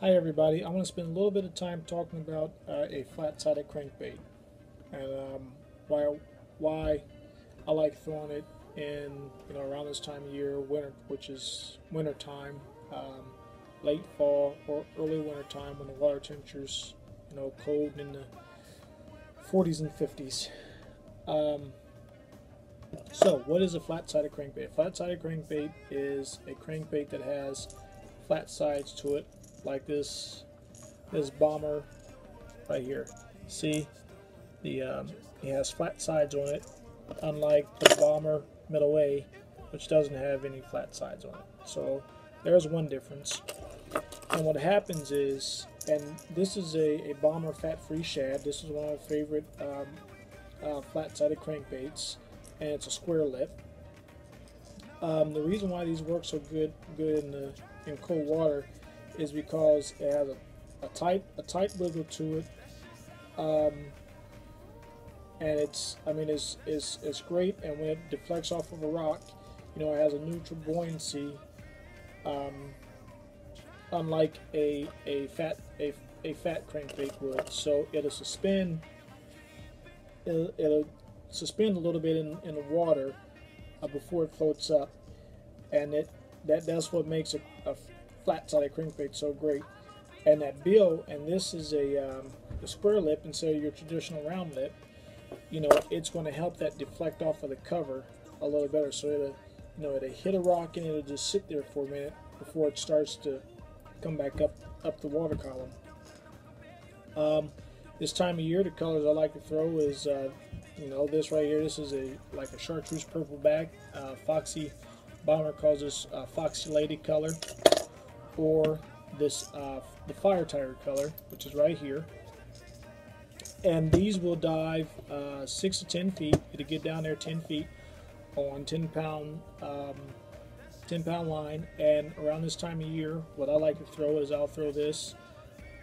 Hi everybody, I'm going to spend a little bit of time talking about a flat-sided crankbait and why I like throwing it in around this time of year, winter, which is winter time, late fall or early winter time when the water temperatures cold in the 40s and 50s. So what is a flat-sided crankbait? A flat-sided crankbait is a crankbait that has flat sides to it, like this bomber right here. See, it has flat sides on it, unlike the bomber middle A, which doesn't have any flat sides on it. So there's one difference. And what happens is, and this is a bomber fat-free shad. This is one of my favorite flat-sided crankbaits, and it's a square lip. The reason why these work so good in cold water is because it has a tight wiggle to it, and it's great. And when it deflects off of a rock, it has a neutral buoyancy, unlike a fat crankbait would. So it'll suspend a little bit in the water before it floats up, and that's what makes a flat-sided crankbait so great. And that bill, and this is a square lip instead of your traditional round lip, it's going to help that deflect off of the cover a little better. So it'll hit a rock and it'll just sit there for a minute before it starts to come back up the water column. This time of year, the colors I like to throw is this right here. This is like a chartreuse purple bag. Foxy Bomber calls this Foxy Lady color, or this the Fire Tiger color, which is right here. And these will dive 6 to 10 feet. It'll get down there 10 feet on 10-pound line. And around this time of year, what I like to throw is I'll throw this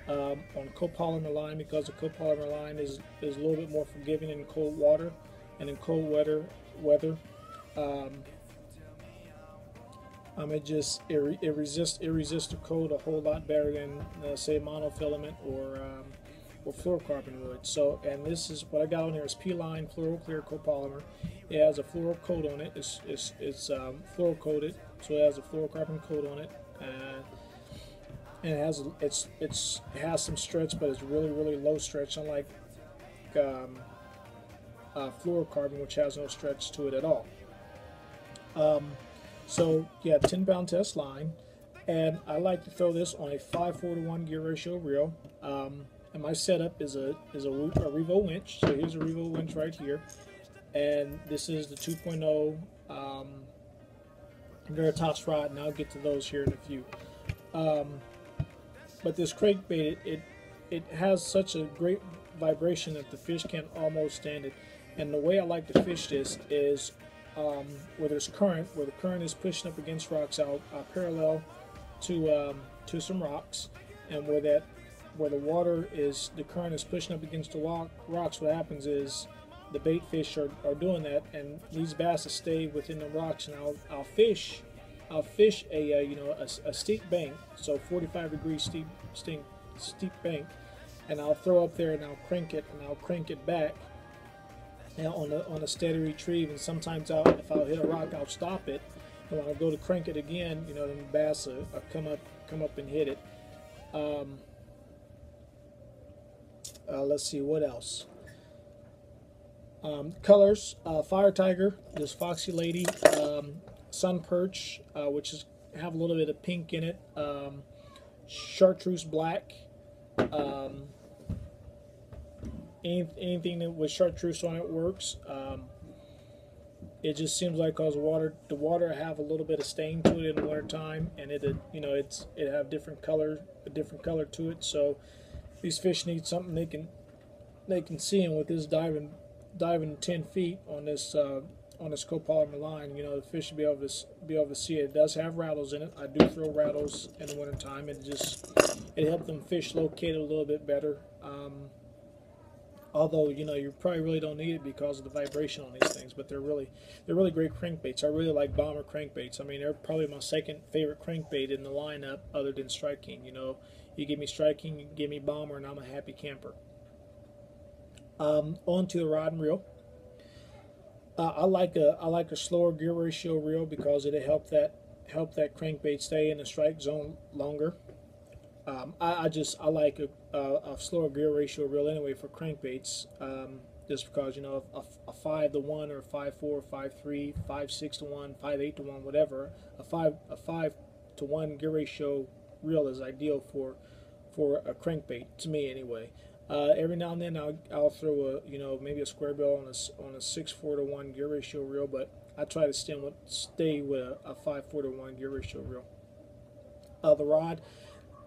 on copolymer line, because the copolymer line is a little bit more forgiving in cold water and in cold weather. It resists the cold a whole lot better than say monofilament or fluorocarbon would. So, and this is what I got on here is P-line fluoro clear copolymer. It has a fluoro coat on it. It's fluoro coated, so it has a fluorocarbon coat on it. And it has some stretch, but it's really low stretch, unlike fluorocarbon, which has no stretch to it at all. So yeah, 10-pound test line, and I like to throw this on a 5:4 gear ratio reel. And my setup is a Revo winch. So here's a Revo winch right here, and this is the 2.0 Veritas rod, and I'll get to those here in a few. But this crankbait, it has such a great vibration that the fish can almost stand it. And the way I like to fish this is where there's current, where the current is pushing up against rocks. I'll parallel to some rocks, and where the current is pushing up against the rocks. What happens is the bait fish are doing that, and these bass will stay within the rocks, and I'll fish a steep bank, so 45-degree steep bank, and I'll throw up there and I'll crank it back. Now on a steady retrieve, and sometimes if I'll hit a rock, I'll stop it, and when I go to crank it again, then the bass will come up and hit it. Let's see what else. Colors: Fire Tiger, this Foxy Lady, Sun Perch, which have a little bit of pink in it, Chartreuse Black. Anything that with chartreuse on it works. It just seems like because the water have a little bit of stain to it in the winter time, and it have a different color to it. So these fish need something they can see, and with this diving 10 feet on this copolymer line, the fish will be able to see it. It does have rattles in it. I do throw rattles in the winter time. It helps them fish locate it a little bit better. Although you know you probably really don't need it because of the vibration on these things, but they're really great crankbaits. I really like bomber crankbaits. I mean, they're probably my second favorite crankbait in the lineup, other than Strike King. You know, you give me Strike King, you give me bomber, and I'm a happy camper. On to the rod and reel. I like a slower gear ratio reel because it'll help that crankbait stay in the strike zone longer. I like a slower gear ratio reel anyway for crankbaits, just because you know a 5 to 1 or 5-4, 5-3, 5-6 to 1, 5-8 to 1, whatever, a 5 to 1 gear ratio reel is ideal for a crankbait to me anyway. Every now and then I'll throw a maybe a square bill on a 6-4 to 1 gear ratio reel, but I try to stay with a 5-4 to 1 gear ratio reel. The rod.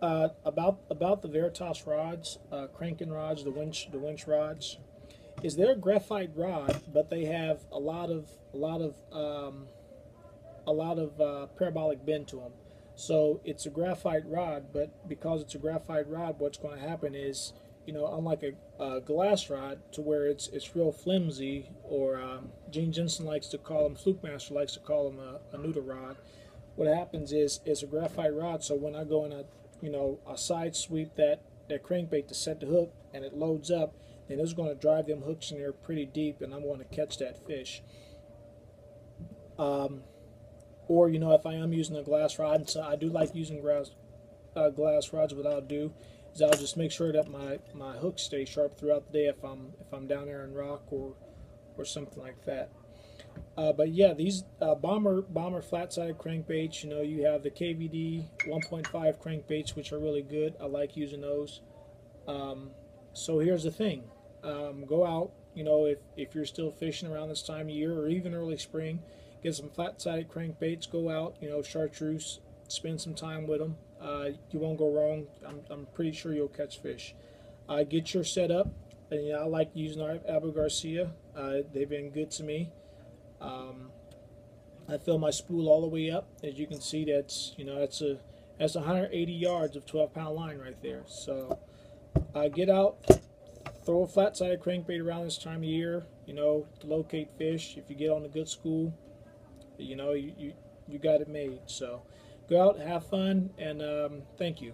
About the Veritas rods, cranking rods, the winch rods, is they're a graphite rod, but they have a lot of parabolic bend to them. So it's a graphite rod, but because it's a graphite rod, what's going to happen is, unlike a glass rod, to where it's real flimsy, or Gene Jensen likes to call them, Fluke Master likes to call them a noodle rod. What happens is it's a graphite rod, so when I go in a side sweep that crankbait to set the hook and it loads up, then it's going to drive them hooks in there pretty deep, and I'm going to catch that fish. Or if I am using a glass rod, and so I do like using glass rods, what I'll do is I'll just make sure that my hooks stay sharp throughout the day if I'm down there in rock or something like that. But yeah, these bomber flat-sided crankbaits, you have the KVD 1.5 crankbaits, which are really good. I like using those. So here's the thing. Go out, if you're still fishing around this time of year or even early spring, get some flat-sided crankbaits. Go out, chartreuse, spend some time with them. You won't go wrong. I'm pretty sure you'll catch fish. Get your setup. And, I like using Abu Garcia. They've been good to me. I fill my spool all the way up. As you can see, that's 180 yards of 12-pound line right there. So get out, throw a flat-sided crankbait around this time of year, to locate fish. If you get on a good school, you got it made. So go out, have fun, and thank you.